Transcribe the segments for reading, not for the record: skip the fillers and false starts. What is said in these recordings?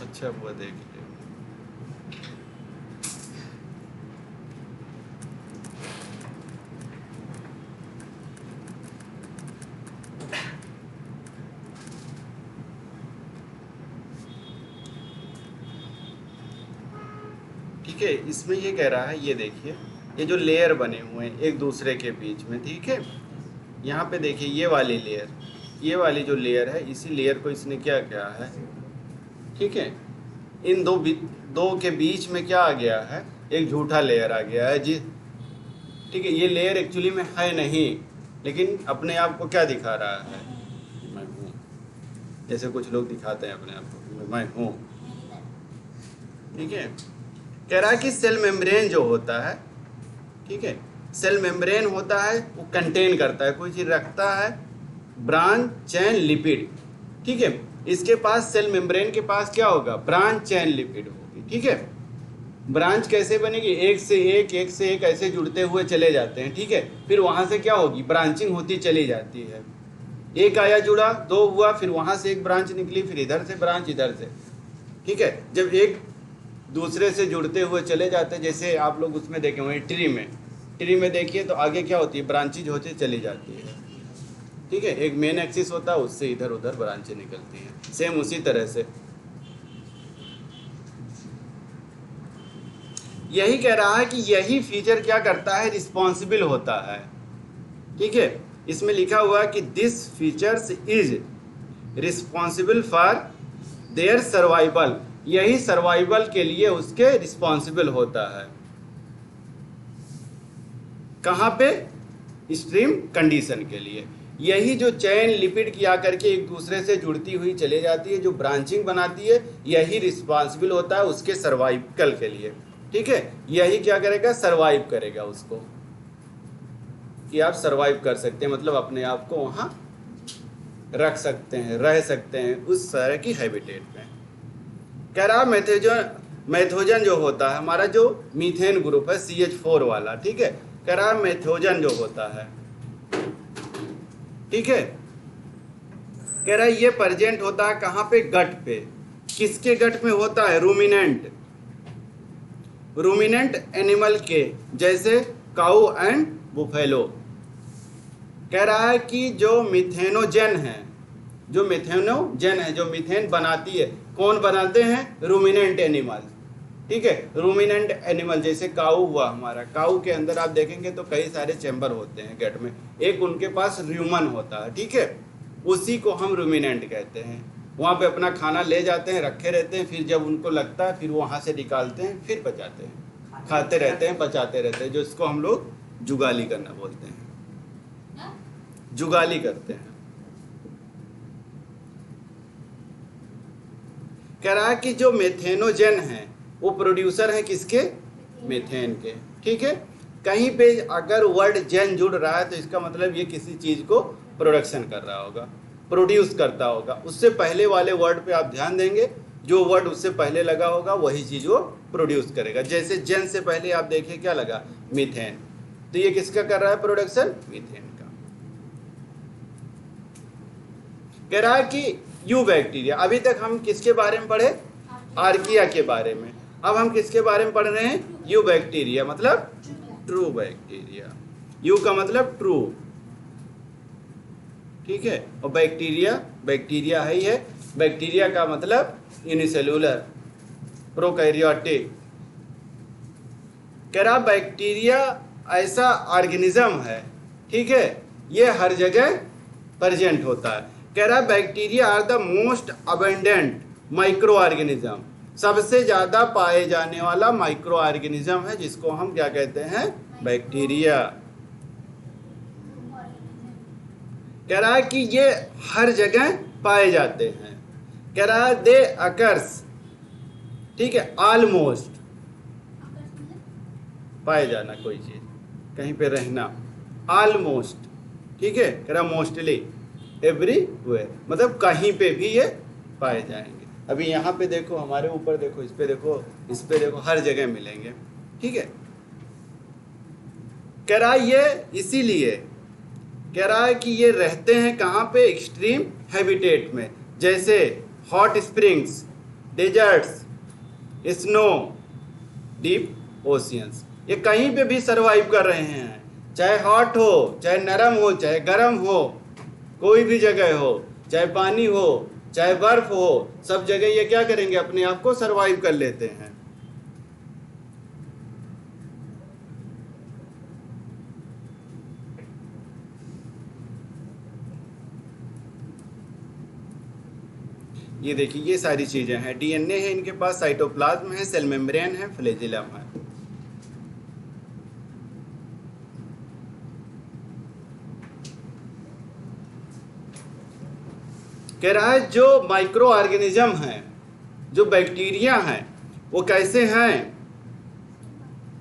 अच्छा वो देखिए। ठीक है, इसमें ये कह रहा है, ये देखिए, ये जो लेयर बने हुए हैं एक दूसरे के बीच में, ठीक है, यहाँ पे देखिए ये वाली लेयर, ये वाली जो लेयर है, इसी लेयर को इसने क्या किया है, ठीक है, इन दो के बीच में क्या आ गया है, एक झूठा लेयर आ गया है जी। ठीक है, ये लेयर एक्चुअली में है नहीं, लेकिन अपने आप को क्या दिखा रहा है, मैं हूँ। जैसे कुछ लोग दिखाते हैं अपने आप को, मैं हूँ। ठीक है, कह रहा है कि सेल मेम्ब्रेन जो होता है, ठीक है, सेल मेम्ब्रेन होता है वो कंटेन करता है, कोई चीज़ रखता है, ब्रांच चेन लिपिड। ठीक है, इसके पास सेल मेम्ब्रेन के पास क्या होगा, ब्रांच चेन लिपिड होगी। ठीक है, ब्रांच कैसे बनेगी, एक से एक ऐसे जुड़ते हुए चले जाते हैं। ठीक है, फिर वहां से क्या होगी, ब्रांचिंग होती चली जाती है। एक आया जुड़ा, दो हुआ, फिर वहां से एक ब्रांच निकली, फिर इधर से ब्रांच, इधर से। ठीक है, जब एक दूसरे से जुड़ते हुए चले जाते हैं, जैसे आप लोग उसमें देखे हुए ट्री में देखिए तो आगे क्या होती है, ब्रांचेज होती चली जाती है। ठीक है, एक मेन एक्सिस होता है, उससे इधर उधर ब्रांचें निकलती हैं, सेम उसी तरह से। यही कह रहा है कि यही फीचर क्या करता है, रिस्पॉन्सिबल होता है। ठीक है, इसमें लिखा हुआ है कि this features is responsible for their survival, यही सर्वाइवल के लिए उसके रिस्पॉन्सिबल होता है। कहाँ पे, स्ट्रीम कंडीशन के लिए। यही जो चैन लिपिड की आकर के एक दूसरे से जुड़ती हुई चले जाती है, जो ब्रांचिंग बनाती है, यही रिस्पॉन्सिबल होता है उसके सर्वाइवल के लिए। ठीक है, यही क्या करेगा, सर्वाइव करेगा उसको, कि आप सर्वाइव कर सकते हैं, मतलब अपने आप को वहाँ रख सकते हैं, रह सकते हैं उस तरह की हैबिटेट में। कह रहा मैथोजन जो होता है, हमारा जो मीथेन ग्रुप है CH4 वाला, ठीक है, कह रहा मैथोजन जो होता है, ठीक है, कह रहा है ये प्रेजेंट होता है कहाँ पे, गट पे। किसके गट में होता है, रूमिनेंट एनिमल के, जैसे काऊ एंड बुफेलो। कह रहा है कि जो मिथेनोजन है, जो मीथेन बनाती है, कौन बनाते हैं, रूमिनेंट एनिमल। ठीक है, रूमिनेंट एनिमल जैसे काऊ हुआ हमारा, काऊ के अंदर आप देखेंगे तो कई सारे चैम्बर होते हैं गट में, एक उनके पास र्यूमन होता है। ठीक है, उसी को हम रूमिनेंट कहते हैं। वहाँ पे अपना खाना ले जाते हैं, रखे रहते हैं, फिर जब उनको लगता है फिर वहाँ से निकालते हैं, फिर पचाते हैं, खाते रहते हैं, पचाते रहते हैं, जो इसको हम लोग जुगाली करना बोलते हैं, जुगाली करते हैं। कह रहा है कि जो मेथेनोजन है वो प्रोड्यूसर है किसके, मीथेन के। ठीक है, कहीं पे अगर वर्ड जेन जुड़ रहा है तो इसका मतलब ये किसी चीज को प्रोडक्शन कर रहा होगा, प्रोड्यूस करता होगा। उससे पहले वाले वर्ड पे आप ध्यान देंगे, जो वर्ड उससे पहले लगा होगा वही चीज वो प्रोड्यूस करेगा। जैसे जेन से पहले आप देखिए क्या लगा, मीथेन, तो ये किसका कर रहा है प्रोडक्शन, मीथेन का। कह रहा है कि यू बैक्टीरिया, अभी तक हम किसके बारे में पढ़े, आर्किया के बारे में। अब हम किसके बारे में पढ़ रहे हैं, यू बैक्टीरिया, मतलब ट्रू बैक्टीरिया। यू का मतलब ट्रू, ठीक है, और बैक्टीरिया है ही है। बैक्टीरिया का मतलब यूनिसेलुलर, प्रोकैरियोटिक। कह रहा बैक्टीरिया ऐसा ऑर्गेनिज्म है, ठीक है, ये हर जगह प्रेजेंट होता है। कह रहा bacteria are the most abundant microorganism, सबसे ज्यादा पाए जाने वाला माइक्रो ऑर्गेनिज्म है, जिसको हम क्या कहते हैं, बैक्टीरिया। कह रहा है कि ये हर जगह पाए जाते हैं। कह रहा है दे अकर्स, ठीक है, ऑलमोस्ट, पाए जाना कोई चीज, कहीं पे रहना, ऑलमोस्ट, ठीक है, कह रहा मोस्टली, एवरीवेयर, मतलब कहीं पे भी ये पाए जाएंगे। अभी यहाँ पे देखो, हमारे ऊपर देखो, इस पे देखो, इस पे देखो, हर जगह मिलेंगे। ठीक है, कह रहा है ये इसीलिए, कह रहा है कि ये रहते हैं कहाँ पे, एक्सट्रीम हैबिटेट में, जैसे hot springs, deserts, snow, deep oceans. ये कहीं पे भी सरवाइव कर रहे हैं, चाहे हॉट हो, चाहे नरम हो, चाहे गर्म हो, कोई भी जगह हो, चाहे पानी हो, चाहे बर्फ हो, सब जगह ये क्या करेंगे, अपने आप को सरवाइव कर लेते हैं। ये देखिए, ये सारी चीजें हैं, डीएनए है इनके पास, साइटोप्लाज्म है, सेल मेम्ब्रेन है, फ्लैजिलम है। कह रहा है जो माइक्रो ऑर्गेनिज्म है, जो बैक्टीरिया हैं, वो कैसे हैं,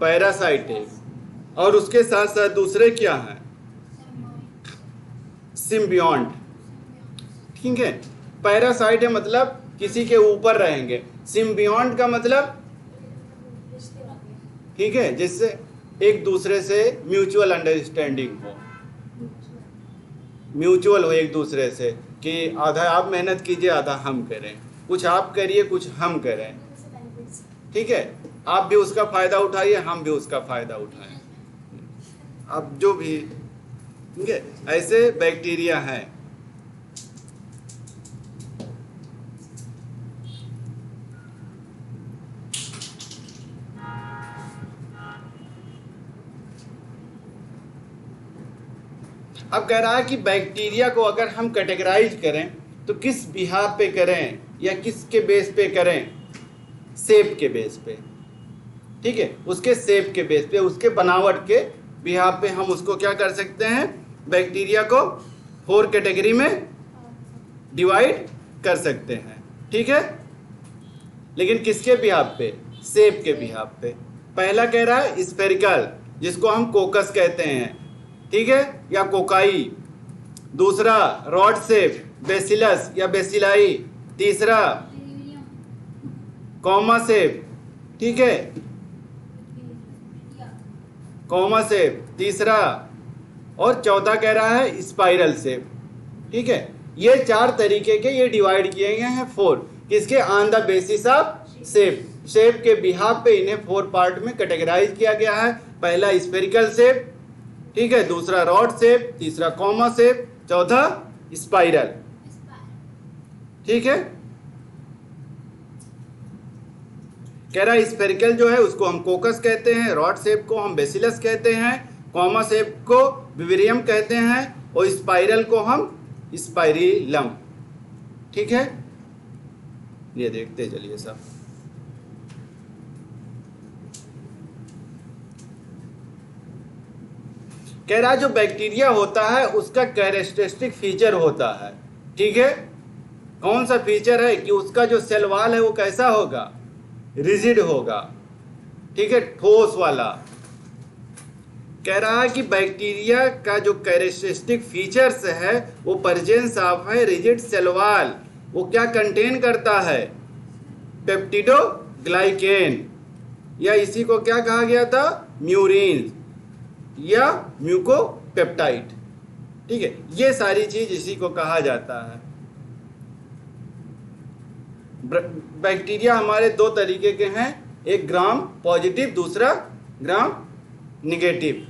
पैरासाइटिक, और उसके साथ साथ दूसरे क्या हैं, सिम्बियोंट। ठीक है, पैरासाइट है मतलब किसी के ऊपर रहेंगे, सिम्बियोंट का मतलब, ठीक है, जिससे एक दूसरे से म्यूचुअल अंडरस्टैंडिंग हो, म्यूचुअल हो एक दूसरे से, कि आधा आप मेहनत कीजिए, आधा हम करें, कुछ आप करिए, कुछ हम करें। ठीक है, आप भी उसका फायदा उठाइए, हम भी उसका फायदा उठाएं, आप जो भी। ठीक है, ऐसे बैक्टीरिया हैं। अब कह रहा है कि बैक्टीरिया को अगर हम कैटेगराइज करें तो किस बिहाफ पे करें, या किसके बेस पे करें, शेप के बेस पे। ठीक है, उसके शेप के बेस पे, उसके बनावट के बिहाफ पे हम उसको क्या कर सकते हैं, बैक्टीरिया को 4 कैटेगरी में डिवाइड कर सकते हैं। ठीक है, लेकिन किसके बिहाफ पे, शेप के बिहाफ पे। पहला कह रहा है स्फेरिकल, जिसको हम कोकस कहते हैं, ठीक है, या कोकाई। दूसरा रॉड शेप, बेसिलस या बेसिलाई। तीसरा कॉमा शेप, ठीक है, कॉमा शेप तीसरा, और चौथा कह रहा है स्पाइरल शेप। ठीक है, ये 4 तरीके के ये डिवाइड किए गए हैं 4, किसके, on the basis of shape. Shape के बिहाफ पे इन्हें 4 पार्ट में कैटेगराइज किया गया है। पहला स्फेरिकल शेप, ठीक है, दूसरा रॉड शेप, तीसरा कॉमा शेप, चौथा स्पाइरल। ठीक है, कह रहा है स्फेरिकल जो है उसको हम कोकस कहते हैं, रॉड शेप को हम बेसिलस कहते हैं, कॉमा शेप को विवेरियम कहते हैं, और स्पाइरल को हम स्पाइरिलम। ठीक है, ये देखते चलिए सब। कह रहा है जो बैक्टीरिया होता है उसका कैरेक्टरिस्टिक फीचर होता है। ठीक है, कौन सा फीचर है कि उसका जो सेल वॉल है वो कैसा होगा, रिजिड होगा। ठीक है, ठोस वाला। कह रहा है कि बैक्टीरिया का जो कैरेक्टरिस्टिक फीचर्स है वो प्रेजेंस ऑफ है रिजिड सेल वॉल। वो क्या कंटेन करता है, पेप्टिडोग्लाइकेन, या इसी को क्या कहा गया था, म्यूरिन या म्यूकोपेप्टाइड। ठीक है, ये सारी चीज इसी को कहा जाता है। बैक्टीरिया हमारे 2 तरीके के हैं, एक ग्राम पॉजिटिव, दूसरा ग्राम निगेटिव।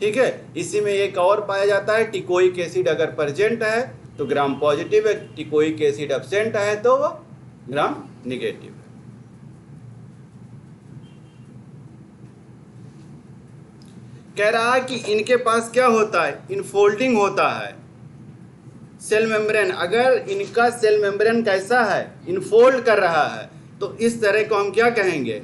ठीक है, इसी में एक और पाया जाता है, टिकोइक एसिड अगर प्रेजेंट है तो ग्राम पॉजिटिव है, टिकोइक एसिड एब्सेंट है तो वो ग्राम निगेटिव है। कह रहा है कि इनके पास क्या होता है, इनफोल्डिंग होता है सेल मेम्ब्रेन। अगर इनका सेल मेम्ब्रेन कैसा है, इनफोल्ड कर रहा है, तो इस तरह को हम क्या कहेंगे,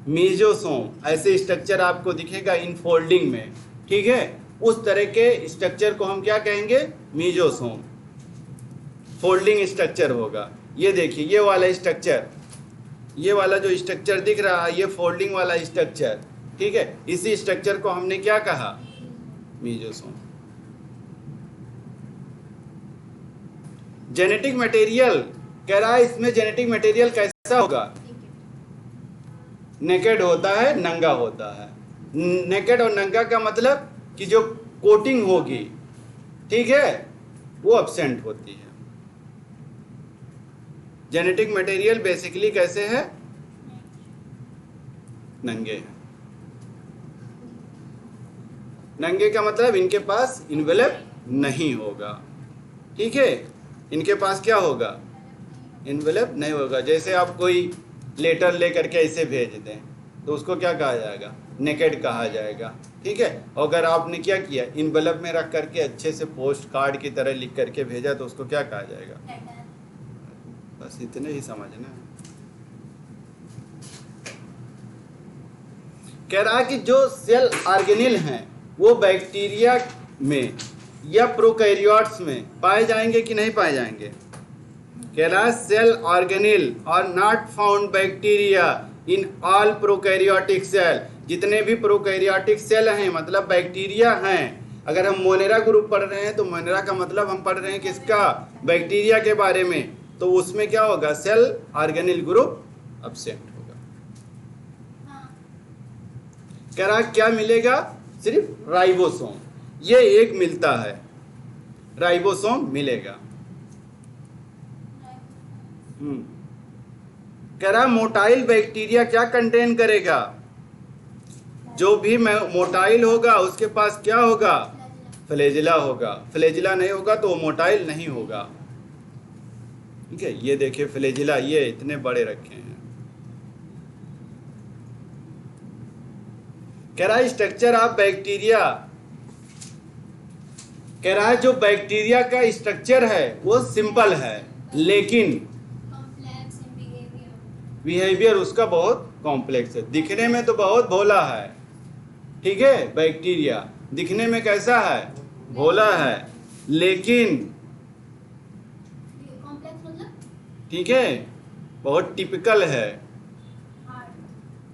मीजोसोम। ऐसे स्ट्रक्चर आपको दिखेगा इनफोल्डिंग में। ठीक है, उस तरह के स्ट्रक्चर को हम क्या कहेंगे, मीजोसोम। फोल्डिंग स्ट्रक्चर होगा। ये देखिए, ये वाला स्ट्रक्चर, ये वाला जो स्ट्रक्चर दिख रहा है, ये फोल्डिंग वाला स्ट्रक्चर। ठीक है, इसी स्ट्रक्चर को हमने क्या कहा, मीजोसोम। जेनेटिक मटेरियल, कह रहा है इसमें जेनेटिक मटेरियल कैसा होगा, नेकेड होता है, नंगा होता है। नेकेड और नंगा का मतलब कि जो कोटिंग होगी, ठीक है, वो एब्सेंट होती है। जेनेटिक मटेरियल बेसिकली कैसे है? नंगे हैं। नंगे का मतलब इनके पास इन्वेलप नहीं होगा, ठीक है। इनके पास क्या होगा? इन्वेलप नहीं होगा। जैसे आप कोई लेटर लेकर के ऐसे भेज दें तो उसको क्या कहा जाएगा? नेकेड कहा जाएगा, ठीक है। अगर आपने क्या किया, इन्वेलप में रख करके अच्छे से पोस्ट कार्ड की तरह लिख करके भेजा तो उसको क्या कहा जाएगा? बस इतने ही समझना है। कह रहा कि जो सेल ऑर्गेनिल हैं वो बैक्टीरिया में या प्रोकैरियोट्स में पाए जाएंगे कि नहीं पाए जाएंगे? कह रहा cell organelle are not found bacteria in all prokaryotic cell. जितने भी प्रोकैरियोटिक सेल हैं मतलब बैक्टीरिया हैं। अगर हम मोनेरा ग्रुप पढ़ रहे हैं तो मोनेरा का मतलब हम पढ़ रहे हैं किसका? बैक्टीरिया के बारे में। तो उसमें क्या होगा? सेल ऑर्गेनिल ग्रुप एब्सेंट होगा। कह रहा क्या मिलेगा? सिर्फ राइबोसोम, ये एक मिलता है, राइबोसोम मिलेगा। कह रहा मोटाइल बैक्टीरिया क्या कंटेन करेगा? जो भी मोटाइल होगा उसके पास क्या होगा? फ्लैजिला होगा। फ्लैजिला नहीं होगा तो वो मोटाइल नहीं होगा, ठीक है। ये देखिए फ्लैजिला, ये इतने बड़े रखे हैं। कह रहा है स्ट्रक्चर ऑफ बैक्टीरिया, कह रहा है जो बैक्टीरिया का स्ट्रक्चर है वो सिंपल है लेकिन बिहेवियर उसका बहुत कॉम्प्लेक्स है। दिखने में तो बहुत भोला है, ठीक है। बैक्टीरिया दिखने में कैसा है? भोला है, लेकिन ठीक है बहुत टिपिकल है,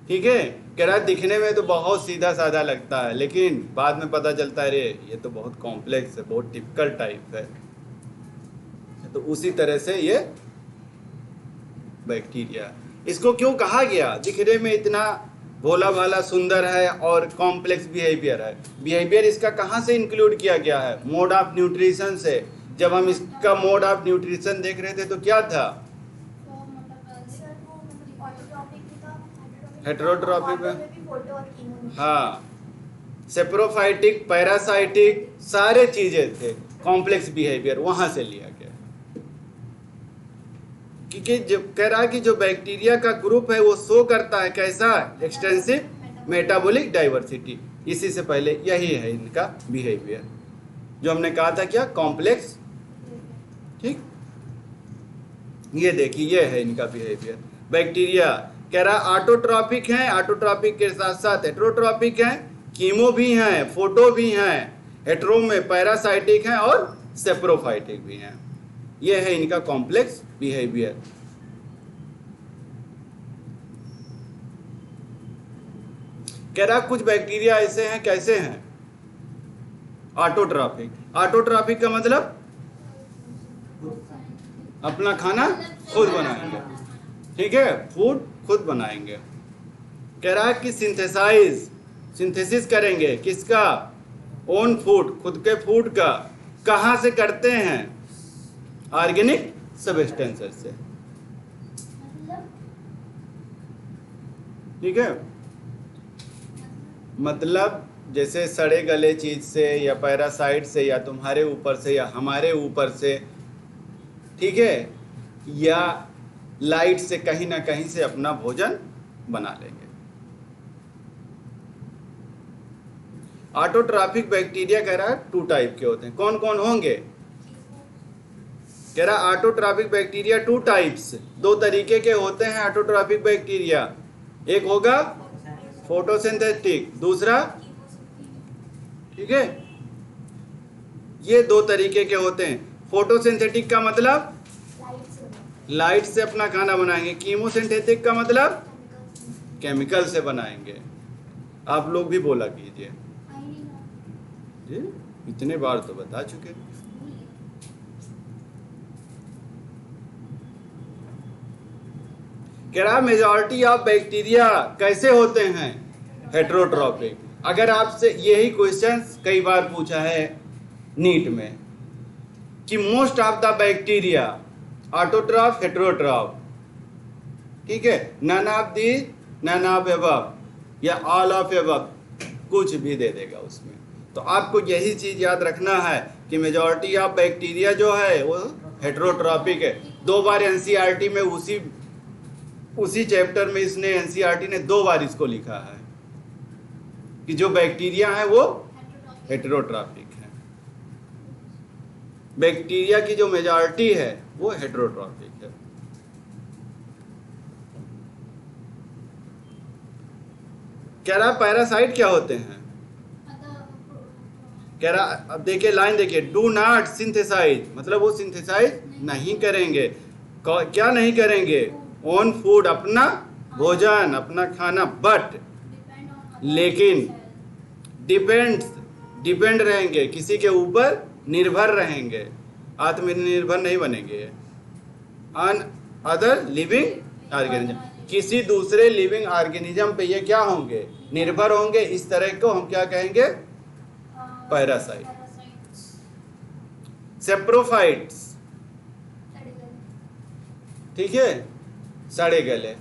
ठीक है। कह रहा है दिखने में तो बहुत सीधा साधा लगता है लेकिन बाद में पता चलता है रे ये तो बहुत कॉम्प्लेक्स है, बहुत टिपिकल टाइप है। तो उसी तरह से ये बैक्टीरिया, इसको क्यों कहा गया? दिखने में इतना भोला भाला सुंदर है और कॉम्प्लेक्स बिहेवियर है। बिहेवियर इसका कहाँ से इंक्लूड किया गया है? मोड ऑफ न्यूट्रिशन से। जब हम इसका मोड ऑफ न्यूट्रिशन देख रहे थे तो क्या था? हेटेरोट्रॉपिक में, हाँ, सेप्रोफाइटिक, पैरासाइटिक, सारे चीजें थे। कॉम्प्लेक्स बिहेवियर वहां से लिया गया, क्योंकि जब कह रहा है कि जो बैक्टीरिया का ग्रुप है वो शो करता है कैसा? Extensive metabolic diversity. इसी से पहले यही है इनका बिहेवियर, जो हमने कहा था क्या? कॉम्प्लेक्स, ठीक। ये देखिए ये है इनका बिहेवियर। बैक्टीरिया कह रहा ऑटोट्रॉपिक हैं, ऑटोट्रॉपिक के साथ साथ हेटेरोट्रॉपिक हैं, कीमो भी हैं, फोटो भी हैं, हेटेरो में पैरासाइटिक हैं और सेप्रोफाइटिक भी हैं। ये है इनका कॉम्प्लेक्स बिहेवियर। कह रहा कुछ बैक्टीरिया ऐसे हैं, कैसे हैं? ऑटोट्रॉपिक। ऑटोट्रॉपिक का मतलब अपना खाना खुद बनाएंगे, ठीक है, फूड खुद बनाएंगे। कह रहा है कि सिंथेसिस करेंगे किसका? ओन फूड, खुद के फूड का। कहाँ से करते हैं? ऑर्गेनिक सब्सटेंसेस से, ठीक है। मतलब जैसे सड़े गले चीज से या पैरासाइट से या तुम्हारे ऊपर से या हमारे ऊपर से, ठीक है, या लाइट से कहीं ना कहीं से अपना भोजन बना लेंगे। ऑटोट्रॉपिक बैक्टीरिया कह रहा है 2 टाइप के होते हैं। कौन कौन होंगे? कह रहा ऑटोट्रॉपिक बैक्टीरिया 2 टाइप्स, 2 तरीके के होते हैं ऑटोट्रॉपिक बैक्टीरिया। एक होगा फोटोसिंथेटिक, दूसरा, ठीक है, ये 2 तरीके के होते हैं। फोटोसिंथेटिक का मतलब लाइट से अपना खाना बनाएंगे। कीमोसिंथेटिक का मतलब केमिकल से बनाएंगे। आप लोग भी बोला कीजिए जी, इतने बार तो बता चुके। कह रहा मेजॉरिटी ऑफ बैक्टीरिया कैसे होते हैं? हेटेरोट्रॉपिक। अगर आपसे यही क्वेश्चन कई बार पूछा है नीट में कि most of the bacteria autotroph, heterotroph, ठीक है, none of the, none of above या ऑल ऑफ एबव, कुछ भी दे देगा उसमें। तो आपको यही चीज याद रखना है कि मेजॉरिटी ऑफ बैक्टीरिया जो है वो हेटेरोट्रॉपिक है। 2 बार एनसीईआरटी में उसी चैप्टर में इसने एनसीईआरटी ने 2 बार इसको लिखा है कि जो बैक्टीरिया है वो हेटेरोट्रॉपिक है। बैक्टीरिया की जो मेजॉरिटी है वो हेटेरोट्रॉपिक है। कह रहा पैरासाइट क्या होते हैं, कह रहा, अब देखिए लाइन देखिए, डू नॉट सिंथेसाइज, मतलब वो सिंथेसाइज नहीं करेंगे। क्या नहीं करेंगे, ओन फूड, अपना भोजन, अपना खाना, बट लेकिन डिपेंड रहेंगे, किसी के ऊपर निर्भर रहेंगे, आत्मनिर्भर नहीं बनेंगे। ऑन अदर लिविंग ऑर्गेनिज्म, किसी दूसरे लिविंग ऑर्गेनिज्म पे ये क्या होंगे, निर्भर होंगे। इस तरह को हम क्या कहेंगे, पैरासाइट। सेप्रोफाइट्स, ठीक है, सड़े गले।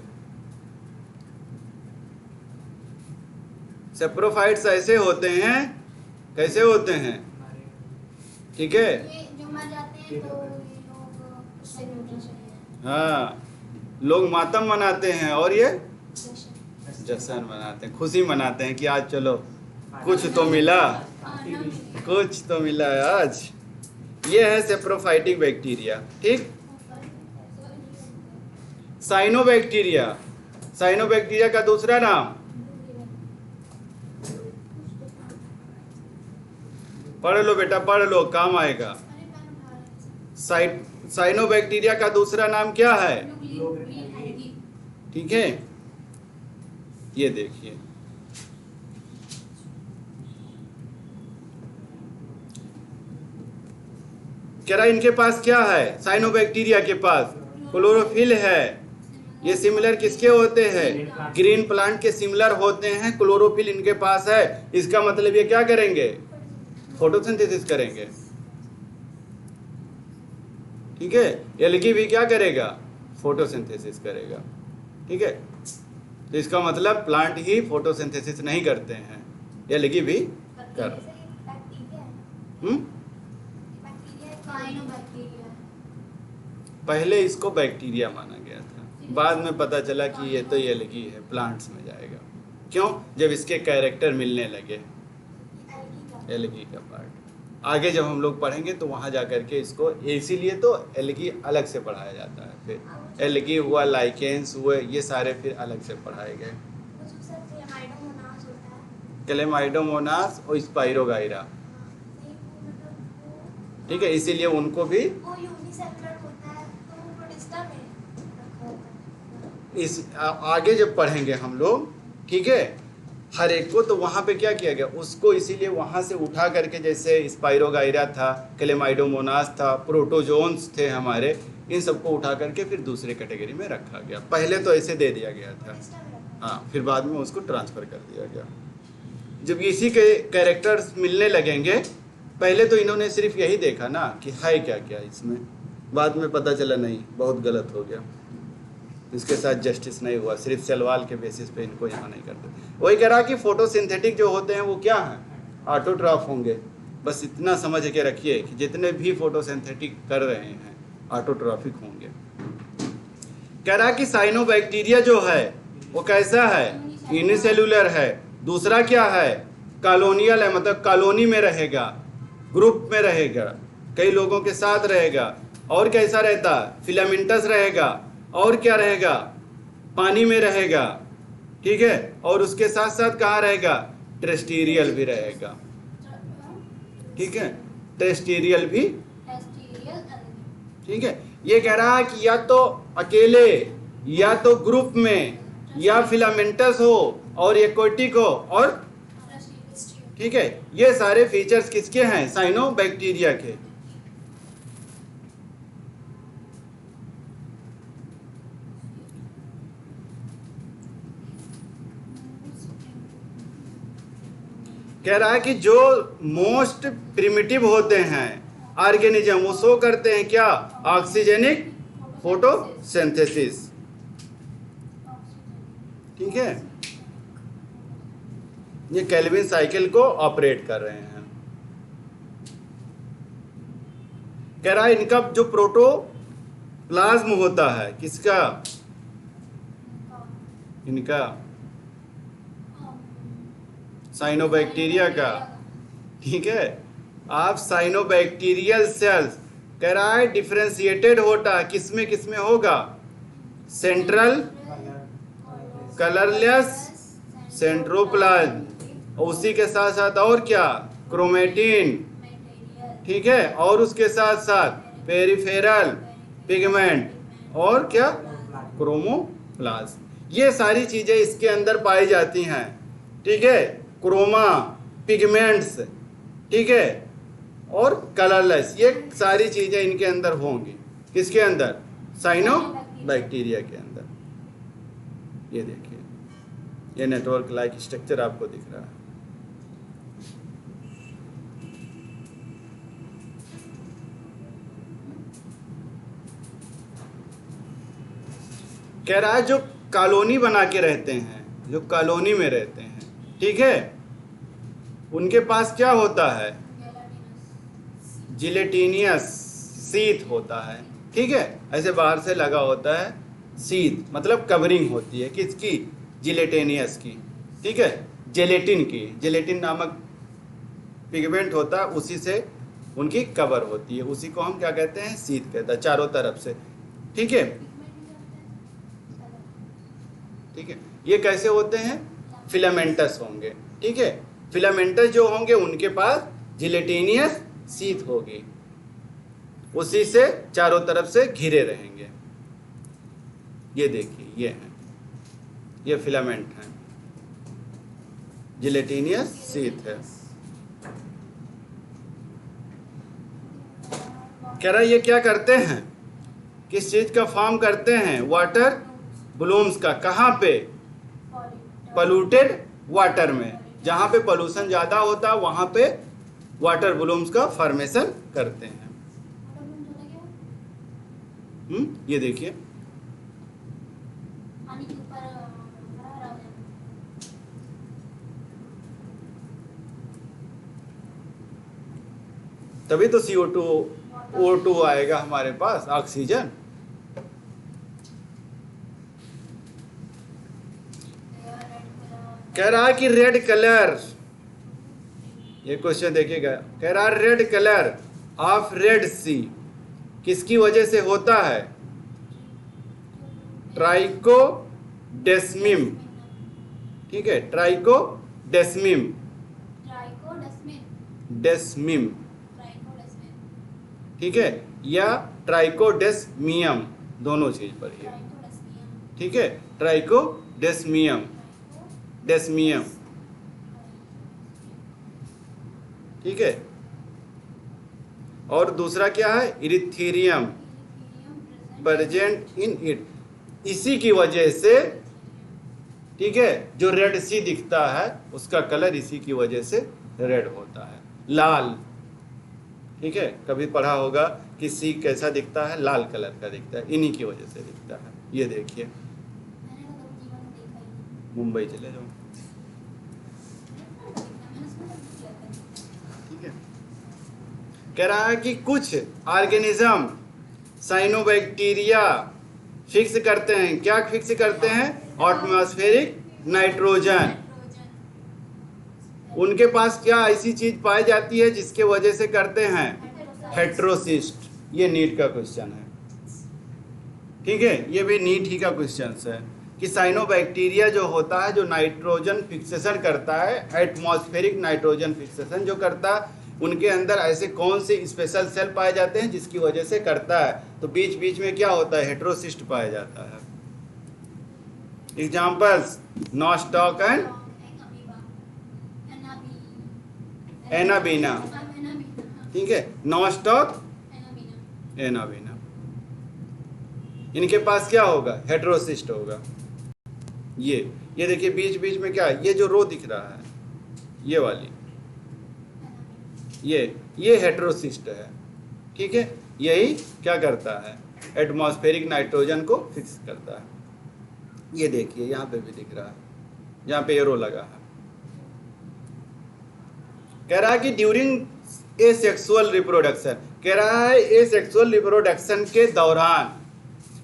सेप्रोफाइट्स ऐसे होते हैं, कैसे होते हैं, ठीक है, जो मर जाते हैं तो ये लोग उससे न्यूट्रिशन, हाँ, लोग मातम मनाते हैं और ये जश्न मनाते हैं, खुशी मनाते हैं कि आज चलो कुछ तो मिला, कुछ तो मिला आज। ये है सेप्रोफाइटिक बैक्टीरिया, ठीक। साइनोबैक्टीरिया, साइनोबैक्टीरिया का दूसरा नाम, पढ़ लो बेटा, पढ़ लो, काम आएगा। साइनोबैक्टीरिया का दूसरा नाम क्या है, ठीक है, ये देखिए, कह रहा इनके पास क्या है, साइनोबैक्टीरिया के पास क्लोरोफिल है। ये सिमिलर किसके होते हैं, ग्रीन प्लांट के सिमिलर होते हैं, क्लोरोफिल इनके पास है। इसका मतलब ये क्या करेंगे, फोटोसिंथेसिस करेंगे, ठीक है। एल्गी भी क्या करेगा, फोटोसिंथेसिस करेगा, ठीक है। तो इसका मतलब प्लांट ही फोटोसिंथेसिस नहीं करते हैं, एल्गी भी कर। पहले इसको बैक्टीरिया माना गया था, बाद में पता चला कि ये तो एल्गी है, प्लांट्स में जाएगा। क्यों, जब इसके कैरेक्टर मिलने लगे, एल्गी का पार्ट आगे जब हम लोग पढ़ेंगे तो वहाँ जा कर के इसको, इसीलिए तो एल्गी अलग से पढ़ाया जाता है। फिर एल्गी हुआ, लाइकेंस हुए, ये सारे फिर अलग से पढ़ाए गए। क्लेमाइडोमोनास और स्पाइरोगाइरा, ठीक है, इसीलिए उनको भी इस आगे जब पढ़ेंगे हम लोग, ठीक है, हर एक को, तो वहाँ पे क्या किया गया, उसको इसीलिए वहाँ से उठा करके, जैसे स्पाइरोगाइरा था, क्लेमाइडोमोनास था, प्रोटोजोन्स थे हमारे, इन सबको उठा करके फिर दूसरे कैटेगरी में रखा गया। पहले तो ऐसे दे दिया गया था, हाँ, फिर बाद में उसको ट्रांसफ़र कर दिया गया। जब इसी के कैरेक्टर्स मिलने लगेंगे, पहले तो इन्होंने सिर्फ यही देखा ना कि है क्या क्या इसमें, बाद में पता चला नहीं, बहुत गलत हो गया, इसके साथ जस्टिस नहीं हुआ, सिर्फ सलवाल के बेसिस पे इनको यहाँ नहीं करते। वही कह रहा कि फोटोसिंथेटिक जो होते हैं वो क्या हैं, ऑटोट्रॉफ होंगे। बस इतना समझ के रखिए कि जितने भी फोटोसिंथेटिक कर रहे हैं ऑटोट्रॉफिक होंगे। कह रहा कि साइनोबैक्टीरिया जो है वो कैसा है, यूनिसेलुलर है। दूसरा क्या है, कॉलोनियल है, मतलब कॉलोनी में रहेगा, ग्रुप में रहेगा, कई लोगों के साथ रहेगा। और कैसा रहता, फिलामेंटस रहेगा, और क्या रहेगा, पानी में रहेगा, ठीक है। और उसके साथ साथ कहाँ रहेगा, टेरेस्ट्रियल भी रहेगा, ठीक है, टेरेस्ट्रियल भी, ठीक है। ये कह रहा है कि या तो अकेले, या तो ग्रुप में, या फिलामेंटस हो, और एक्वाटिक हो, और, ठीक है। ये सारे फीचर्स किसके हैं, साइनोबैक्टीरिया के। कह रहा है कि जो मोस्ट प्रिमिटिव होते हैं ऑर्गेनिज्म, वो शो करते हैं क्या, ऑक्सीजेनिक फोटोसिंथेसिस। ठीक है, ये केल्विन साइकिल को ऑपरेट कर रहे हैं। कह रहा है इनका जो प्रोटोप्लाज्म होता है किसका, इनका साइनोबैक्टीरिया का। ठीक है, आप साइनोबैक्टीरियल सेल्स, कह रहा है डिफरेंशिएटेड होता है किसमें किसमें होगा, सेंट्रल कलरलेस सेंट्रोप्लाज्म, उसी के साथ साथ और क्या, क्रोमेटिन। ठीक है, और उसके साथ साथ पेरिफेरल पिगमेंट और क्या, क्रोमोप्लास्ट। ये सारी चीजें इसके अंदर पाई जाती हैं। ठीक है, क्रोमा, पिगमेंट्स, ठीक है, और कलरलेस, ये सारी चीजें इनके अंदर होंगी। किसके अंदर, साइनो बैक्टीरिया के अंदर। ये देखिए, ये नेटवर्क लाइक स्ट्रक्चर आपको दिख रहा है। कह रहा है जो कॉलोनी बना के रहते हैं, जो कॉलोनी में रहते हैं, ठीक है, उनके पास क्या होता है, जिलेटिनियस सीथ होता है। ठीक है, ऐसे बाहर से लगा होता है सीथ, मतलब कवरिंग होती है किसकी, जिलेटिनियस की। ठीक है, जेलेटिन की, जेलेटिन नामक पिगमेंट होता है, उसी से उनकी कवर होती है, उसी को हम क्या कहते हैं, सीथ कहते हैं, चारों तरफ से। ठीक है, ठीक है, ये कैसे होते हैं, फिलामेंटस होंगे। ठीक है, फिलामेंटस जो होंगे उनके पास जिलेटिनियस सीथ होगी, उसी से चारों तरफ से घिरे रहेंगे। ये देखिए, ये है, ये फिलामेंट है, जिलेटिनियस सीथ है। कह रहा है ये क्या करते हैं, किस चीज का फॉर्म करते हैं, वाटर ब्लूम्स का। कहाँ पे, पोल्यूटेड वाटर में, जहाँ पे पोल्यूशन ज़्यादा होता है वहाँ पे वाटर ब्लूम्स का फॉर्मेशन करते हैं। ये देखिए, तभी तो CO2 O2 आएगा हमारे पास, ऑक्सीजन। कह रहा है कि रेड कलर, ये क्वेश्चन देखिएगा, कह रहा है रेड कलर ऑफ रेड सी किसकी वजह से होता है, ट्राइकोडेस्मिम। ठीक है, ट्राइकोडेस्मिम, डेस्मिम, ठीक है, या ट्राइकोडेस्मियम, दोनों चीज पर ही है। ठीक है, ट्राइकोडेस्मियम, डेस्मियम। ठीक है, और दूसरा क्या है, इरिथेरियम प्रेजेंट इन इट, इसी की वजह से, ठीक है, जो रेड सी दिखता है उसका कलर इसी की वजह से रेड होता है, लाल। ठीक है, कभी पढ़ा होगा कि सी कैसा दिखता है, लाल कलर का दिखता है, इन्हीं की वजह से दिखता है। ये देखिए, मुंबई चले जाओ। ठीक है, कह रहा है कि कुछ ऑर्गेनिज्म साइनोबैक्टीरिया फिक्स करते हैं, क्या फिक्स करते हैं, एटमॉस्फेरिक नाइट्रोजन। उनके पास क्या ऐसी चीज पाई जाती है जिसके वजह से करते हैं, हेट्रोसिस्ट। ये नीट का क्वेश्चन है। ठीक है, ये भी नीट ही का क्वेश्चन है कि साइनोबैक्टीरिया जो होता है, जो नाइट्रोजन फिक्सेशन करता है, एटमॉस्फेरिक नाइट्रोजन फिक्सेशन जो करता है, उनके अंदर ऐसे कौन से स्पेशल सेल पाए जाते हैं जिसकी वजह से करता है, तो बीच बीच में क्या होता है, हेट्रोसिस्ट पाया जाता है। Examples, nostoc and anabaena. ठीक है, नॉस्टॉक, एनाबीना, इनके पास क्या होगा, हेट्रोसिस्ट होगा। ये देखिए बीच बीच में क्या है, ये जो रो दिख रहा है, ये वाली, ये हेट्रोसिस्ट है। ठीक है, यही क्या करता है, एटमॉस्फेरिक नाइट्रोजन को फिक्स करता है। ये देखिए यहाँ पे भी दिख रहा है, जहाँ पे एरो लगा है। कह रहा है कि ड्यूरिंग ए सेक्सुअल रिप्रोडक्शन, कह रहा है ए सेक्सुअल रिप्रोडक्शन के दौरान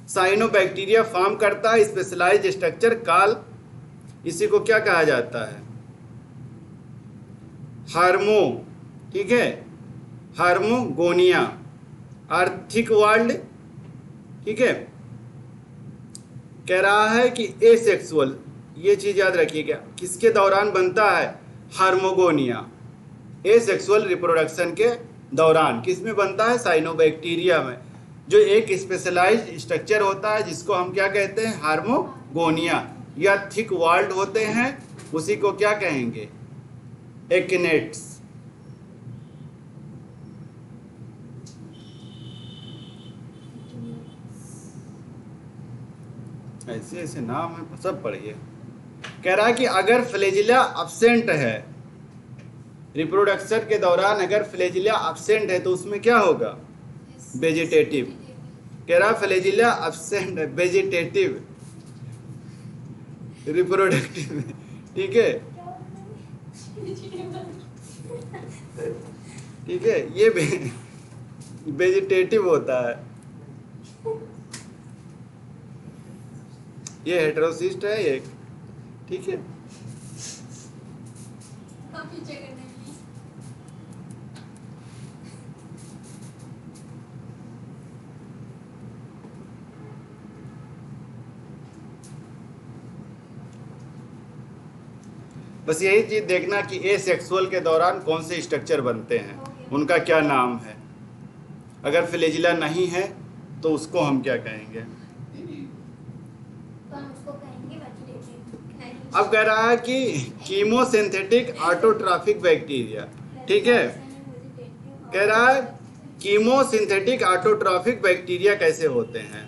साइनोबैक्टीरिया फॉर्म करता है स्पेशलाइज्ड स्ट्रक्चर काल, इसी को क्या कहा जाता है? हार्मो, ठीक है, हार्मोगोनिया आर्थिक वर्ल्ड, ठीक है। कह रहा है कि एसेक्सुअल, ये चीज याद रखिएगा, किसके दौरान बनता है? हार्मोगोनिया, एसेक्सुअल रिप्रोडक्शन के दौरान किसमें बनता है? साइनोबैक्टीरिया में, जो एक स्पेशलाइज्ड स्ट्रक्चर होता है जिसको हम क्या कहते हैं? हार्मोगोनिया, या थिक वॉल्ड होते हैं, उसी को क्या कहेंगे? एकिनेट्स। ऐसे ऐसे नाम है, सब पढ़िए। कह रहा है कि अगर फ्लैजिला अब्सेंट है रिप्रोडक्शन के दौरान, अगर फ्लैजिला अब्सेंट है तो उसमें क्या होगा? वेजिटेटिव। कह रहा फ्लैजिला अब्सेंट है, वेजिटेटिव रिप्रोडक्टिव, ठीक है, ठीक है, ये वेजिटेटिव होता है, ये हेटेरोसिस्ट है एक, ठीक है। बस यही चीज देखना कि ए सेक्सुअल के दौरान कौन से स्ट्रक्चर बनते हैं, उनका क्या नाम है। अगर फ्लैजिला नहीं है तो उसको हम क्या कहेंगे? अब कह रहा है कि कीमोसिंथेटिक ऑटोट्रॉफिक बैक्टीरिया, ठीक है। कह रहा है कीमोसिंथेटिक ऑटोट्रॉफिक बैक्टीरिया कैसे होते हैं?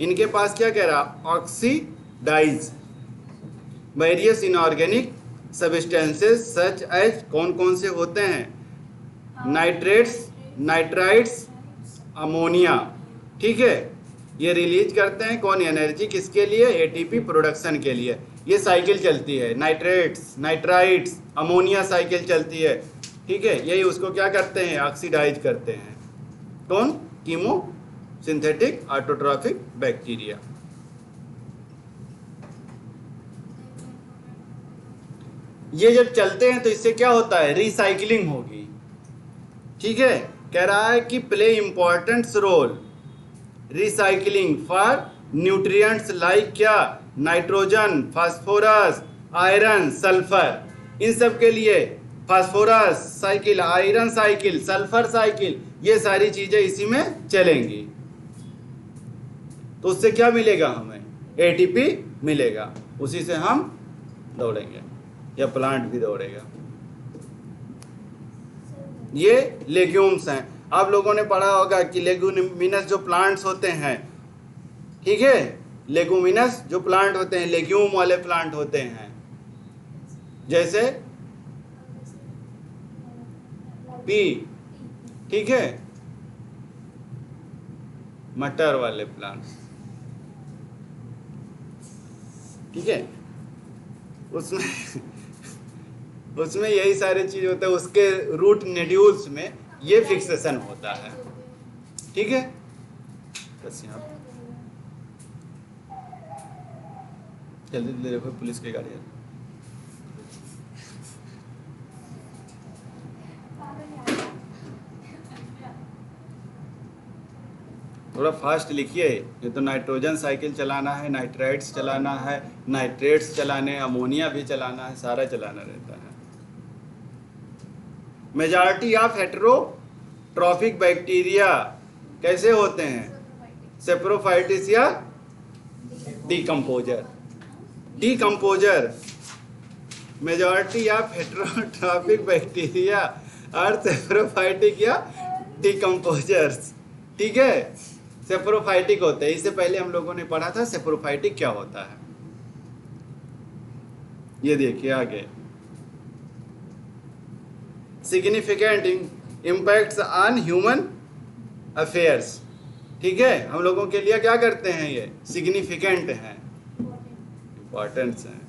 इनके पास क्या कह रहा? Oxidize various inorganic substances such as, कौन कौन से होते हैं? नाइट्रेट्स, नाइट्राइट्स, अमोनिया, ठीक है। ये रिलीज करते हैं कौन? एनर्जी किसके लिए? एटीपी प्रोडक्शन के लिए। ये साइकिल चलती है, नाइट्रेट्स, नाइट्राइट्स, अमोनिया साइकिल चलती है, ठीक है। यही उसको क्या करते हैं? ऑक्सीडाइज करते हैं। कौन? Chemo synthetic autotrophic bacteria. ये जब चलते हैं तो इससे क्या होता है? रिसाइकलिंग होगी, ठीक है। कह रहा है कि play important role recycling for nutrients like क्या? नाइट्रोजन, फास्फोरस, आयरन, सल्फर, इन सब के लिए phosphorus cycle, iron cycle, sulphur cycle, ये सारी चीजें इसी में चलेंगी। तो उससे क्या मिलेगा हमें? एटीपी मिलेगा, उसी से हम दौड़ेंगे या प्लांट भी दौड़ेगा। ये लेग्यूम्स हैं। आप लोगों ने पढ़ा होगा कि लेगुमिनस जो प्लांट्स होते हैं, ठीक है, लेगुमिनस जो प्लांट होते हैं, लेग्यूम वाले प्लांट होते हैं, जैसे पी, ठीक है, मटर वाले प्लांट्स, ठीक है, उसमें यही सारी चीज होता है। उसके रूट नोड्यूल्स में ये फिक्सेशन होता है, ठीक है। बस यहाँ जल्दी जल्दी देखो, पुलिस की गाड़ी है। थोड़ा फास्ट लिखिए, ये तो नाइट्रोजन साइकिल चलाना है, नाइट्राइट्स चलाना है, नाइट्रेट्स चलाने, अमोनिया भी चलाना है, सारा चलाना रहता है। मेजॉरिटी ऑफ हेटेरोट्रॉफिक बैक्टीरिया कैसे होते हैं? सेप्रोफाइटिस या decomposer. Decomposer, majority of heterotrophic bacteria और सेप्रोफाइटिक या डीकम्पोजर्स, ठीक है, सेप्रोफाइटिक होते हैं। इससे पहले हम लोगों ने पढ़ा था सेप्रोफाइटिक क्या होता है। ये देखिए आगे, significant impacts on human affairs, ठीक है, हम लोगों के लिए क्या करते हैं, ये सिग्निफिकेंट हैं, इम्पोर्टेंस हैं।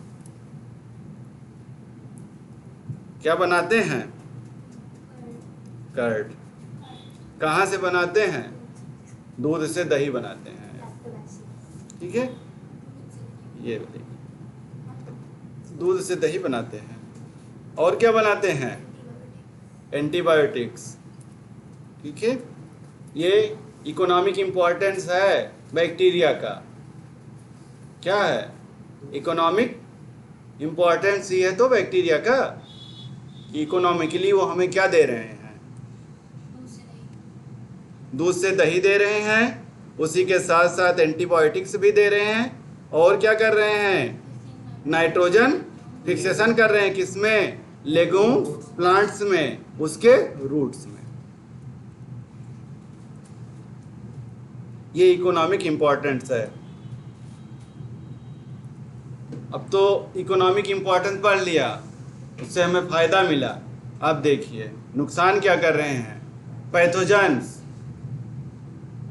क्या बनाते हैं? कर्ड। कहाँ से बनाते हैं? दूध से दही बनाते हैं, ठीक है, ये देखिए दूध से दही बनाते हैं। और क्या बनाते हैं? एंटीबायोटिक्स, ठीक है। ये इकोनॉमिक इम्पोर्टेंस है बैक्टीरिया का। क्या है? इकोनॉमिक इम्पोर्टेंस ही है तो बैक्टीरिया का, इकोनॉमिकली वो हमें क्या दे रहे हैं? दूध से दही दे रहे हैं, उसी के साथ साथ एंटीबायोटिक्स भी दे रहे हैं, और क्या कर रहे हैं? नाइट्रोजन फिक्सेशन कर रहे हैं, किसमें? लेगूम प्लांट्स में, उसके रूट्स में। ये इकोनॉमिक इम्पोर्टेंस है। अब तो इकोनॉमिक इम्पोर्टेंस पढ़ लिया, उससे हमें फायदा मिला। अब देखिए नुकसान क्या कर रहे हैं? पैथोजेंस।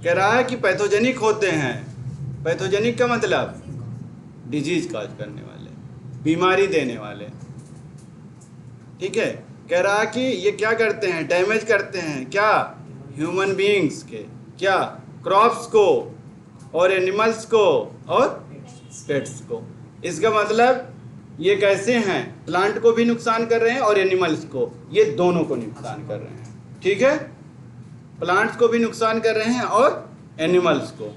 कह रहा है कि पैथोजेनिक होते हैं। पैथोजेनिक का मतलब डिजीज काज करने वाले, बीमारी देने वाले, ठीक है। कह रहा है कि ये क्या करते हैं? डैमेज करते हैं, क्या? ह्यूमन बीइंग्स के, क्या? क्रॉप्स को और एनिमल्स को और पेट्स को। इसका मतलब ये कैसे हैं? प्लांट को भी नुकसान कर रहे हैं और एनिमल्स को, ये दोनों को नुकसान कर रहे हैं, ठीक है। प्लांट्स को भी नुकसान कर रहे हैं और एनिमल्स को।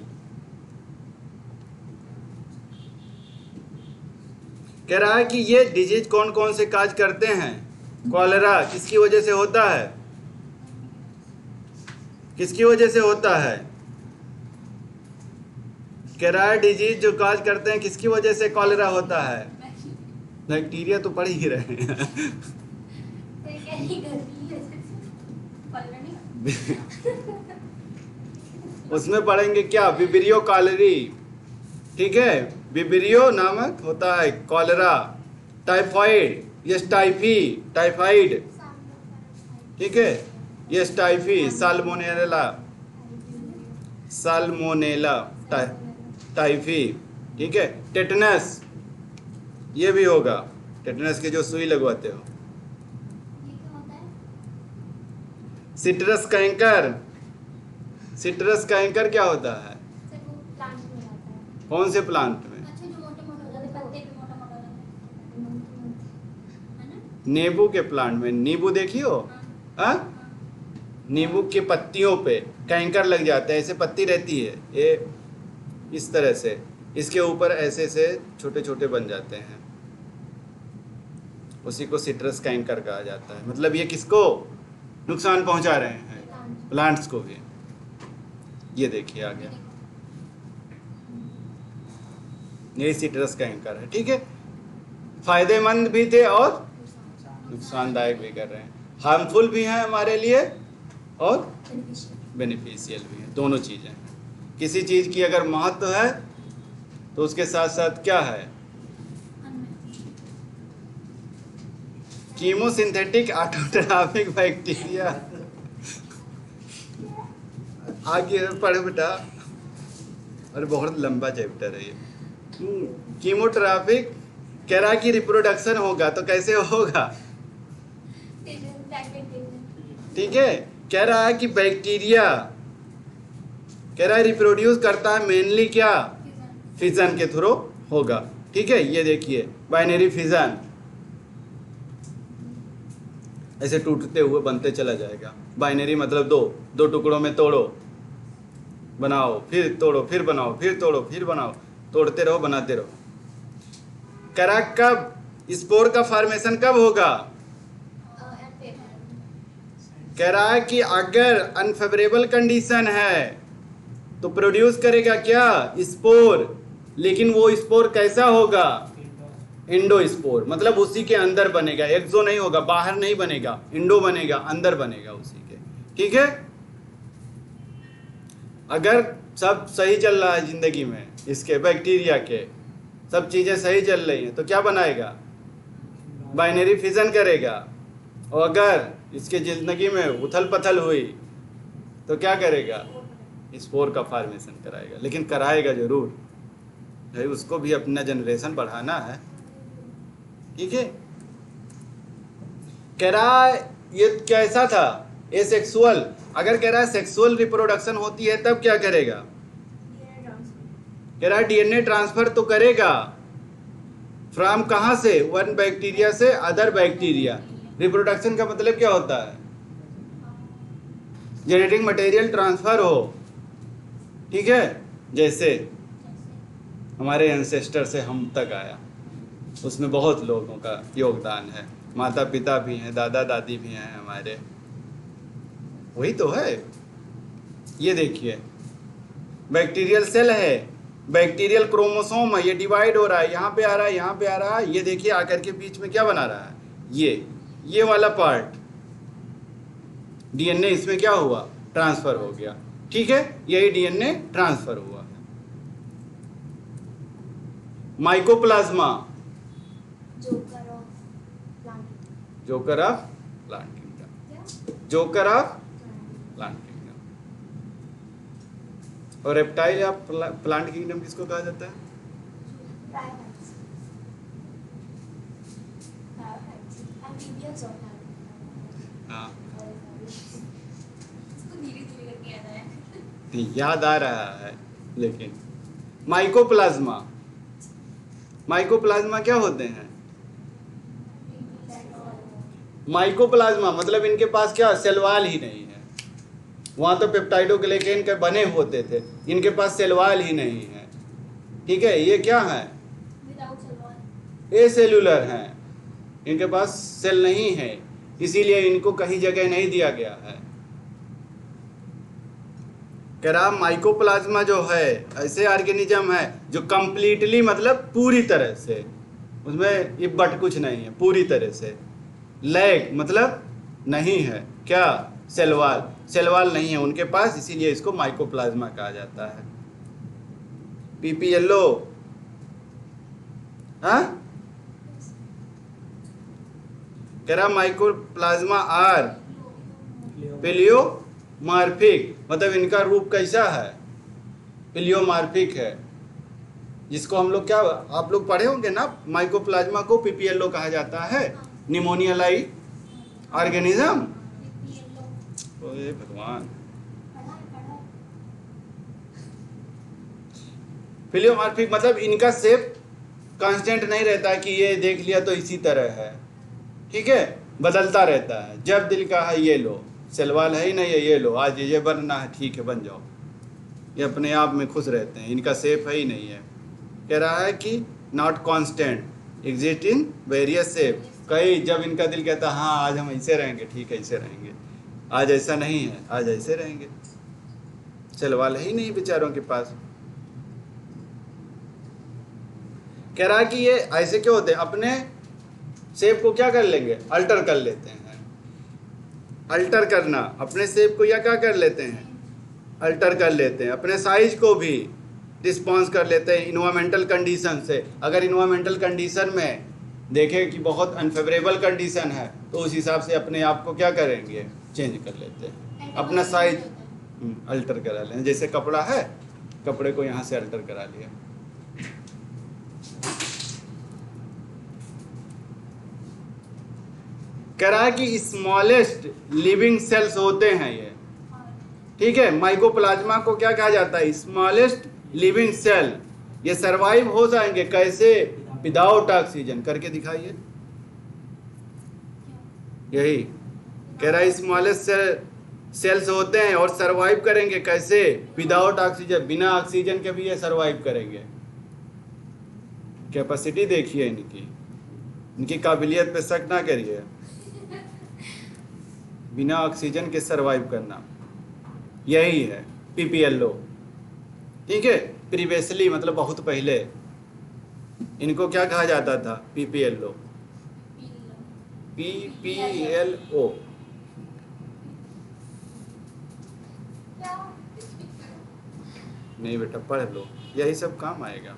कह रहा है कि ये डिजीज कौन कौन से काज करते हैं? कॉलेरा किसकी वजह से होता है? किसकी वजह से होता है? कह रहा है डिजीज जो काज करते हैं किसकी वजह से कॉलेरा होता है? बैक्टीरिया तो पढ़ ही रहे हैं। उसमें पढ़ेंगे क्या? विब्रियो कॉलेरी, ठीक है। विब्रियो नामक होता है cholera. Typhoid, yes typhi, typhoid, ठीक है, yes typhi, salmonella, salmonella typhi, ठीक है। टेटनस, ये भी होगा, टेटनस के जो सुई लगवाते हो। सिट्रस कैंकर, सिट्रस कैंकर क्या होता है? कौन से प्लांट में? नींबू के प्लांट में। नींबू देखी हो? हाँ, नींबू के पत्तियों पे कैंकर लग जाते हैं। ऐसे पत्ती रहती है, ये इस तरह से, इसके ऊपर ऐसे से छोटे छोटे बन जाते हैं, उसी को सिट्रस कैंकर कहा जाता है। मतलब ये किसको नुकसान पहुंचा रहे हैं? प्लांट्स को भी। ये देखिए आ गया, ये सिट्रस कैंकर है, ठीक है। फायदेमंद भी थे और नुकसानदायक भी कर रहे हैं, हार्मफुल भी हैं हमारे लिए और बेनिफिशियल भी हैं, दोनों चीज़ें। किसी चीज़ की अगर महत्व है तो उसके साथ साथ क्या है? Chemosynthetic autotrophic bacteria. आगे पढ़े बेटा, अरे बहुत लंबा चैप्टर है ये। कीमोट्रॉफिक कह रहा है कि रिप्रोडक्शन होगा तो कैसे होगा? ठीक है। कह रहा है कि बैक्टीरिया, कह रहा है रिप्रोड्यूस करता है मेनली क्या? फिजन के थ्रू होगा, ठीक है। ये देखिए बाइनरी फिजन, ऐसे टूटते हुए बनते चला जाएगा। बाइनरी मतलब दो टुकड़ों में तोड़ो, बनाओ, फिर तोड़ो, फिर बनाओ, फिर तोड़ो, फिर बनाओ, तोड़ते रहो, बनाते रहो। कह रहा कब स्पोर का फॉर्मेशन कब होगा? कह रहा है कि अगर अनफेवरेबल कंडीशन है तो प्रोड्यूस करेगा क्या? स्पोर। लेकिन वो स्पोर कैसा होगा? इंडोस्पोर, मतलब उसी के अंदर बनेगा, एक्सो नहीं होगा, बाहर नहीं बनेगा, इंडो बनेगा, अंदर बनेगा उसी के, ठीक है। अगर सब सही चल रहा है जिंदगी में, इसके बैक्टीरिया के सब चीजें सही चल रही हैं तो क्या बनाएगा? बाइनरी फिजन करेगा। और अगर इसके जिंदगी में उथल पथल हुई तो क्या करेगा? स्पोर का फॉर्मेशन कराएगा, लेकिन कराएगा जरूर भाई, उसको भी अपना जनरेशन बढ़ाना है। ठीक है, कह रहा है ये कैसा था, ए सेक्सुअल। अगर कह रहा है सेक्सुअल रिप्रोडक्शन होती है तब क्या करेगा, कह रहा है डीएनए ट्रांसफर तो करेगा फ्रॉम कहां से, वन बैक्टीरिया से अदर बैक्टीरिया। रिप्रोडक्शन का मतलब क्या होता है, जेनेटिक मटेरियल ट्रांसफर हो। ठीक है, जैसे हमारे एंसेस्टर से हम तक आया, उसमें बहुत लोगों का योगदान है, माता पिता भी हैं, दादा दादी भी हैं हमारे, वही तो है। ये देखिए बैक्टीरियल सेल है, बैक्टीरियल क्रोमोसोम है, ये डिवाइड हो रहा है, यहाँ पे आ रहा है, यहाँ पे आ रहा है, ये देखिए आकर के बीच में क्या बना रहा है, ये वाला पार्ट डीएनए इसमें क्या हुआ, ट्रांसफर हो गया। ठीक है, यही डीएनए ट्रांसफर हुआ है। Mycoplasma, joker of plant kingdom, joker of plant kingdom. और रेप्टाइल या प्लांट किंगडम किसको कहा जाता है, हाँ याद आ रहा है। लेकिन माइकोप्लाज्मा, माइकोप्लाज्मा क्या होते हैं, माइकोप्लाज्मा मतलब इनके पास क्या सेलवाल ही नहीं है। वहाँ तो पेप्टाइडोग्लाइकेन के बने होते थे, इनके पास सेलवाल ही नहीं है। ठीक है, ये क्या है, ए सेलुलर हैं, इनके पास सेल नहीं है, इसीलिए इनको कहीं जगह नहीं दिया गया है। कह रहा माइकोप्लाज्मा जो है ऐसे ऑर्गेनिज्म है जो कंप्लीटली मतलब पूरी तरह से, उसमें ये बट कुछ नहीं है, पूरी तरह से। लैग मतलब नहीं है क्या, सेलवाल, सेलवाल नहीं है उनके पास, इसीलिए इसको माइकोप्लाज्मा कहा जाता है। पीपीएलओ, हाँ कह रहा माइकोप्लाज्मा आर पिलियोमार्फिक, मतलब इनका रूप कैसा है, पिलियोमार्फिक है, जिसको हम लोग क्या, आप लोग पढ़े होंगे ना, माइकोप्लाज्मा को पीपीएलओ कहा जाता है, निमोनिया लाइक ऑर्गेनिज्म। ओए भगवान, पिलियोमार्फिक मतलब इनका शेप कांस्टेंट नहीं रहता कि ये देख लिया तो इसी तरह है। ठीक है, बदलता रहता है, जब दिल का है ये लो, सेलवाल है ही नहीं है ये लो, आज ये बनना है ठीक है बन जाओ, ये अपने आप में खुश रहते हैं, इनका शेप है ही नहीं है। कह रहा है कि not constant, exist in various shape. कई जब इनका दिल कहता है हाँ आज हम ऐसे रहेंगे, ठीक है ऐसे रहेंगे, आज ऐसा नहीं है, आज ऐसे रहेंगे, सेलवाल है ही नहीं बेचारों के पास। कह रहा है कि ये ऐसे क्यों होते हैं, अपने शेप को क्या कर लेंगे, अल्टर कर लेते हैं। अल्टर करना, अपने शेप को या क्या कर लेते हैं, अल्टर कर लेते हैं, अपने साइज को भी रिस्पॉन्स कर लेते हैं इन्वायरमेंटल कंडीशन से। अगर इन्वायरमेंटल कंडीशन में देखें कि बहुत अनफेवरेबल कंडीशन है तो उस हिसाब से अपने आप को क्या करेंगे, चेंज कर लेते हैं, अपना साइज अल्टर करा लें। जैसे कपड़ा है, कपड़े को यहाँ से अल्टर करा लिया। कह रहा है कि स्मॉलेस्ट लिविंग सेल्स होते हैं ये। ठीक है, माइकोप्लाज्मा को क्या कहा जाता है, स्मॉलेस्ट लिविंग सेल। ये सरवाइव हो जाएंगे कैसे, विदाउट ऑक्सीजन, करके दिखाइए। यही कह रहा है स्मॉलेस्ट सेल्स होते हैं और सरवाइव करेंगे कैसे, विदाउट ऑक्सीजन, बिना ऑक्सीजन के भी ये सरवाइव करेंगे। कैपेसिटी देखिए इनकी, इनकी काबिलियत पे शक ना करिए, बिना ऑक्सीजन के सरवाइव करना, यही है पीपीएलओ। ठीक है, प्रीवियसली मतलब बहुत पहले इनको क्या कहा जाता था, पीपीएलओ, पीपीएलओ। नहीं बेटा पढ़ लो, यही सब काम आएगा।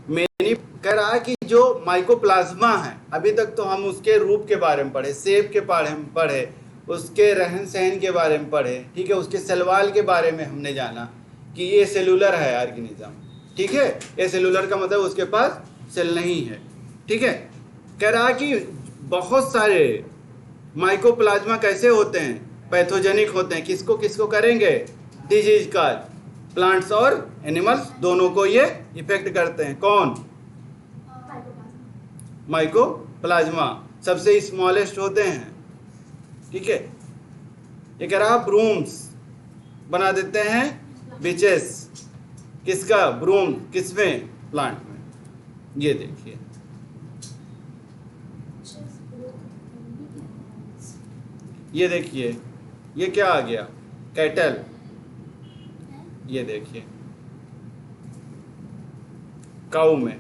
मेरी कह रहा है कि जो माइकोप्लाज्मा है, अभी तक तो हम उसके रूप के बारे में पढ़े, शेप के बारे में पढ़े, उसके रहन सहन के बारे में पढ़े, ठीक है, उसके सलवाल के बारे में हमने जाना कि ये सेलुलर है ऑर्गेनिज्म, ठीक है, ये सेलुलर का मतलब उसके पास सेल नहीं है, ठीक है। कह रहा कि बहुत सारे माइकोप्लाज्मा कैसे होते हैं, पैथोजेनिक होते हैं, किसको किसको करेंगे, डिजीज का, प्लांट्स और एनिमल्स दोनों को ये इफेक्ट करते हैं। कौन, माइकोप्लाज्मा सबसे स्मॉलेस्ट होते हैं, ठीक है। ये कह रहा ब्रूम्स बना देते हैं बिचेस, किसका ब्रूम, किसमें, प्लांट में। ये देखिए ये देखिए ये क्या आ गया, कैटल, ये देखिए काऊ में,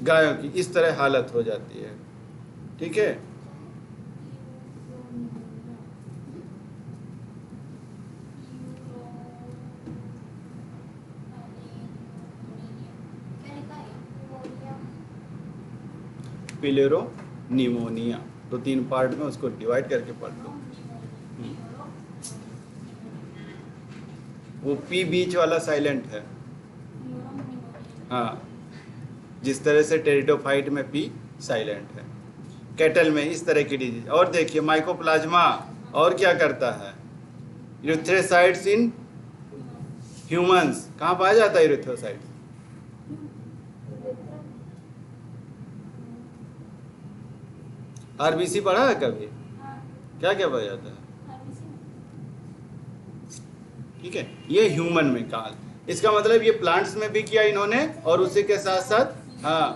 गायों की इस तरह हालत हो जाती है, ठीक है। पिलेरो निमोनिया, तो 3 पार्ट में उसको डिवाइड करके पढ़ लो। वो पी बीच वाला साइलेंट है, हाँ, जिस तरह से टेरिडोफाइट में पी साइलेंट है, कैटल में इस तरह की डिजीज। और देखिए माइकोप्लाज्मा और क्या करता है, यूरेथ्रोसाइट्स इन ह्यूमंस, कहाँ पाया जाता है यूरेथ्रोसाइट्स, आरबीसी पढ़ा है कभी, क्या क्या पाया जाता है, ठीक है। ये ह्यूमन में काल, इसका मतलब ये प्लांट्स में भी किया इन्होंने, और उसी के साथ साथ, हाँ,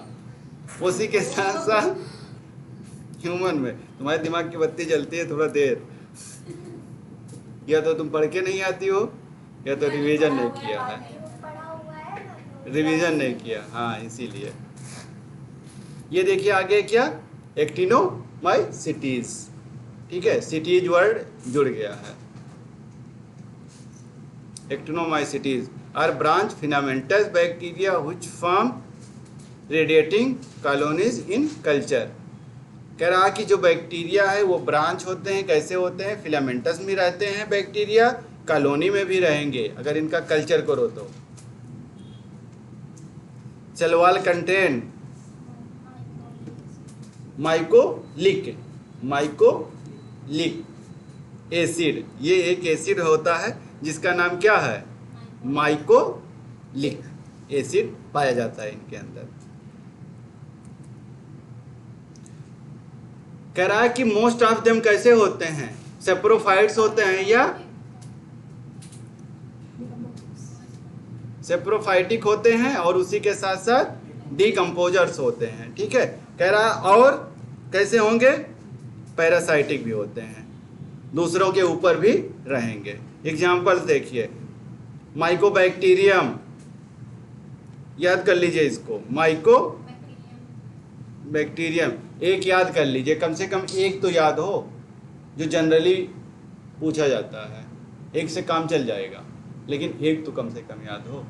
उसी के साथ साथ ह्यूमन में। तुम्हारे दिमाग की बत्ती जलती है थोड़ा देर, या तो तुम पढ़ के नहीं आती हो, या तो रिवीजन नहीं किया है, रिवीजन नहीं किया, हाँ, इसीलिए। ये देखिए आगे क्या, एक्टिनोमाइसिटीज, ठीक है, सिटीज वर्ड जुड़ गया है। Actinomycetes are branch filamentous bacteria which form radiating colonies in culture. कह रहा कि जो बैक्टीरिया है वो ब्रांच होते हैं, कैसे होते हैं, फिलामेंटस में रहते हैं बैक्टीरिया, कॉलोनी में भी रहेंगे अगर इनका कल्चर करो तो। Cell wall contain mycolic, mycolic acid, ये एक एसिड होता है जिसका नाम क्या है, माइकोलिक एसिड पाया जाता है इनके अंदर। कह रहा है कि मोस्ट ऑफ देम कैसे होते हैं, सेप्रोफाइट्स होते हैं या सेप्रोफाइटिक होते हैं, और उसी के साथ साथ डीकम्पोजर्स होते हैं, ठीक है। कह रहा और कैसे होंगे, पैरासाइटिक भी होते हैं, दूसरों के ऊपर भी रहेंगे। एग्जाम्पल देखिए, माइकोबैक्टीरियम, याद कर लीजिए इसको, माइको बैक्टीरियम एक याद कर लीजिए, कम से कम एक तो याद हो, जो जनरली पूछा जाता है, एक से काम चल जाएगा, लेकिन एक तो कम से कम याद हो,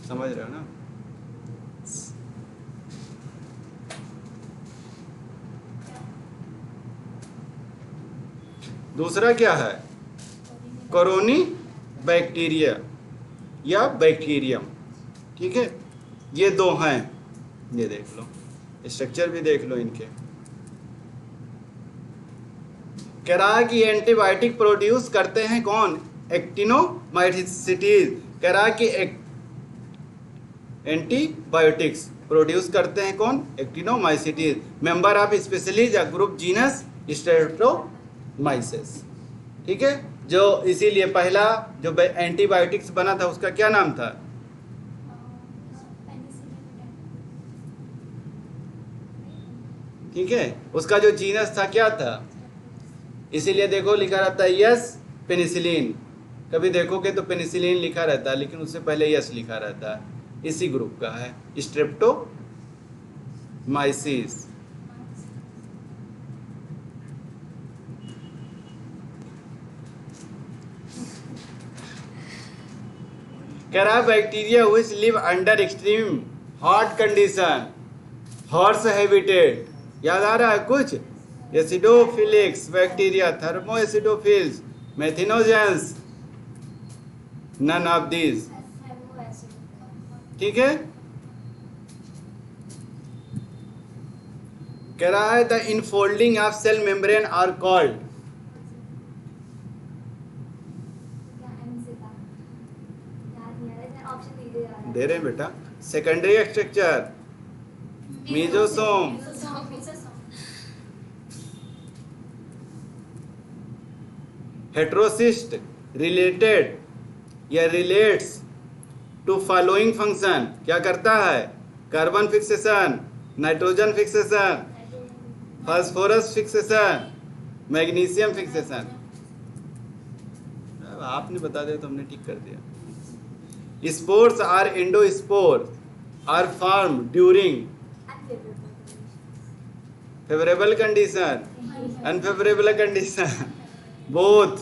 समझ रहे हो ना। दूसरा क्या है, कोरोनी बैक्टीरिया या बैक्टीरियम, ठीक है। ये दो हैं, ये देख लो, स्ट्रक्चर भी देख लो इनके। कह रहा है कि एंटीबायोटिक प्रोड्यूस करते हैं कौन, एक्टिनोमाइसिटीज। कह रहा है कि एंटीबायोटिक्स प्रोड्यूस करते हैं कौन, एक्टिनोमाइसिटीज। मेंबर ऑफ स्पेसीज या ग्रुप जीनस स्ट्रेप्टोमाइसिस, ठीक है। जो इसीलिए पहला जो एंटीबायोटिक्स बना था उसका क्या नाम था, ठीक है, उसका जो जीनस था क्या था, इसीलिए देखो लिखा रहता है यस पेनिसिलिन, कभी देखोगे तो पेनिसिलिन लिखा रहता है, लेकिन उससे पहले यस लिखा रहता है, इसी ग्रुप का है स्ट्रेप्टोमाइसिस। कह रहा है bacteria which live under extreme hot condition, harsh habitat, याद आ रहा है कुछ, acidophilics bacteria, thermoacidophiles, methanogens, none of these. amino acid. ठीक है, कह रहा है the infolding of cell membrane are called. क्या एमसी था? याद नहीं आ रहा है, ऑप्शन दीजिए यार। दे रहे हैं बेटा, secondary structure, mesosome, heterocyst, related या रिलेट्स टू फॉलोइंग फंक्शन। क्या करता है? Carbon fixation, nitrogen fixation, phosphorus fixation, magnesium fixation. अब आपने बता दिया तो हमने ठीक कर दिया। Spores are endospore are form during favourable condition, unfavourable condition, both.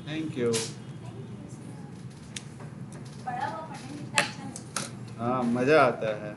Thank you. बड़ा हुआ पढ़ने में कितना अच्छा लगता है। हाँ, मजा आता है।